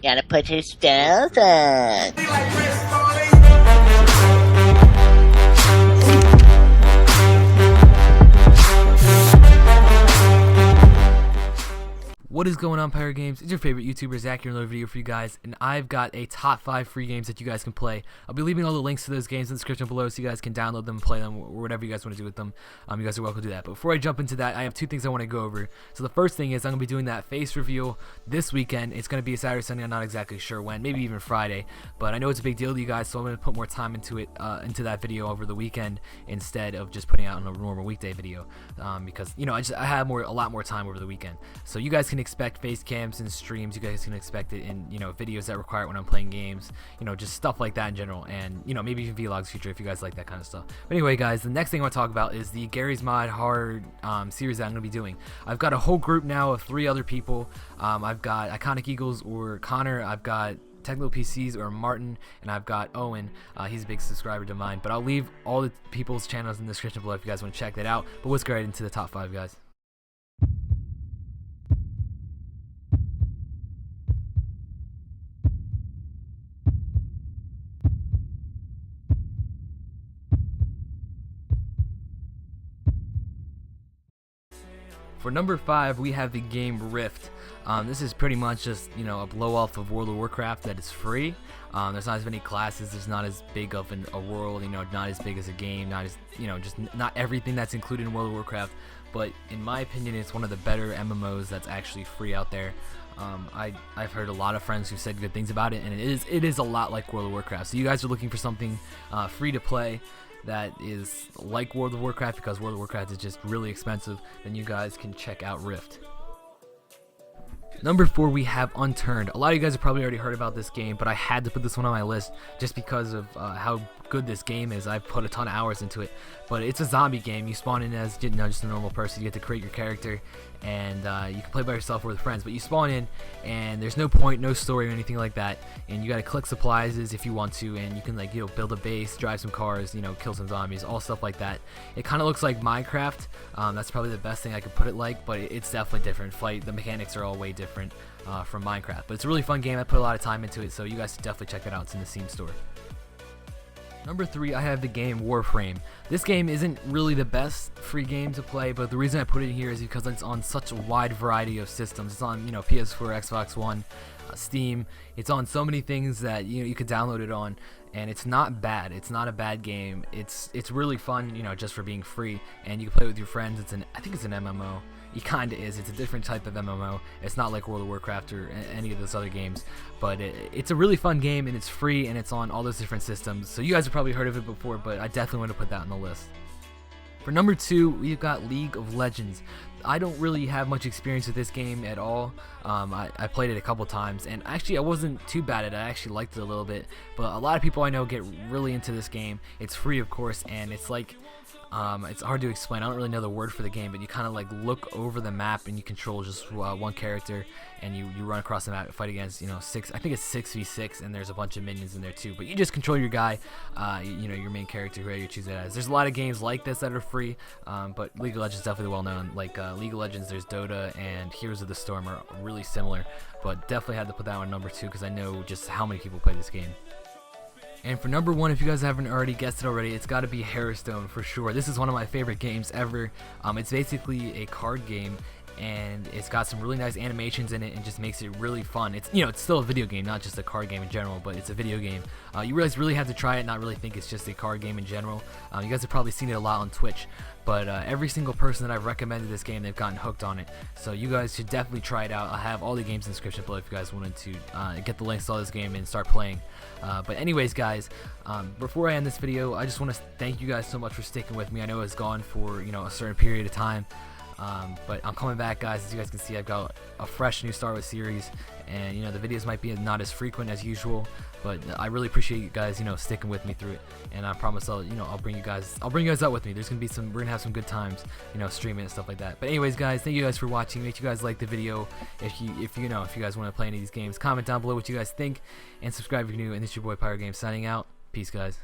Gotta put your spells on. What is going on, PyroGames? It's your favorite YouTuber, Zach, here in another video for you guys, and I've got a top 5 free games that you guys can play. I'll be leaving all the links to those games in the description below so you guys can download them, play them, or whatever you guys want to do with them. You guys are welcome to do that. But before I jump into that, I have two things I want to go over. So the first thing is I'm going to be doing that face reveal this weekend. It's going to be a Saturday, Sunday, I'm not exactly sure when, maybe even Friday, but I know it's a big deal to you guys, so I'm going to put more time into it, into that video over the weekend instead of just putting out a normal weekday video, because, you know, I have a lot more time over the weekend. So you guys can expect face cams and streams. You guys can expect it in, you know, videos that require it when I'm playing games, you know, just stuff like that in general, and, you know, maybe even vlogs future if you guys like that kind of stuff. But anyway, guys, the next thing I want to talk about is the Gary's Mod Horror series that I'm going to be doing. I've got a whole group now of 3 other people. I've got IconicEagles or Connor, I've got Technical PCs or Martin, and I've got Owen. He's a big subscriber to mine, but I'll leave all the people's channels in the description below if you guys want to check that out. But let's go right into the top 5, guys. For number 5, we have the game Rift. This is pretty much just, you know, a blow off of World of Warcraft that is free. There's not as many classes, there's not as big of a world, you know, not as big as a game, not as, you know, just not everything that's included in World of Warcraft. But in my opinion, it's one of the better MMOs that's actually free out there. I've heard a lot of friends who said good things about it, and it is a lot like World of Warcraft. So you guys are looking for something free to play that is like World of Warcraft, because World of Warcraft is just really expensive, then you guys can check out Rift. Number 4, we have Unturned. A lot of you guys have probably already heard about this game, but I had to put this one on my list just because of how good this game is. I've put a ton of hours into it, but it's a zombie game. You spawn in as, you know, just a normal person. You get to create your character, and you can play by yourself or with friends, but you spawn in and there's no point, no story or anything like that, and you got to collect supplies if you want to, and you can, like, you know, build a base, drive some cars, you know, kill some zombies, all stuff like that. It kind of looks like Minecraft. That's probably the best thing I could put it like, but it's definitely different. The mechanics are all way different from Minecraft, but it's a really fun game. I put a lot of time into it, so you guys should definitely check it out. It's in the Steam store. Number 3, I have the game Warframe. This game isn't really the best free game to play, but the reason I put it here is because it's on such a wide variety of systems. It's on, you know, PS4, Xbox One, Steam. It's on so many things that, you know, you could download it on, and it's not bad. It's not a bad game. It's really fun, you know, just for being free, and you can play with your friends. I think it's an MMO. It kind of is. It's a different type of MMO. It's not like World of Warcraft or any of those other games, but it's a really fun game, and it's free, and it's on all those different systems. So you guys have probably heard of it before, but I definitely want to put that on the list. For number 2, we've got League of Legends. I don't really have much experience with this game at all. I played it a couple times, and actually I wasn't too bad at it. I actually liked it a little bit, but a lot of people I know get really into this game. It's free, of course, and it's like, it's hard to explain. I don't really know the word for the game, but you kind of like look over the map and you control just one character, and you run across the map and fight against, you know, I think it's 6v6, and there's a bunch of minions in there too, but you just control your guy, you know, your main character, whoever you choose it as. There's a lot of games like this that are free, but League of Legends is definitely well known. Like League of Legends, there's Dota and Heroes of the Storm are really similar, but definitely had to put that one number 2 because I know just how many people play this game. And for number 1, if you guys haven't already guessed it already, it's got to be Hearthstone for sure. This is one of my favorite games ever. It's basically a card game, and it's got some really nice animations in it, and just makes it really fun. It's, you know, it's still a video game, not just a card game in general, but it's a video game. You guys really have to try it, not really think it's just a card game in general. You guys have probably seen it a lot on Twitch, but every single person that I've recommended this game, they've gotten hooked on it. So you guys should definitely try it out. I'll have all the games in the description below if you guys wanted to get the links to all this game and start playing. But anyways, guys, before I end this video, I just want to thank you guys so much for sticking with me. I know it's gone for, you know, a certain period of time, but I'm coming back, guys. As you guys can see, I've got a fresh new Star Wars series, and, you know, the videos might be not as frequent as usual, but I really appreciate you guys, you know, sticking with me through it, and I promise I'll bring you guys out with me. We're gonna have some good times, you know, streaming and stuff like that. But anyways, guys, thank you guys for watching. Make sure you guys like the video. If you guys want to play any of these games, comment down below what you guys think, and subscribe if you're new. And this is your boy PyroGames signing out. Peace, guys.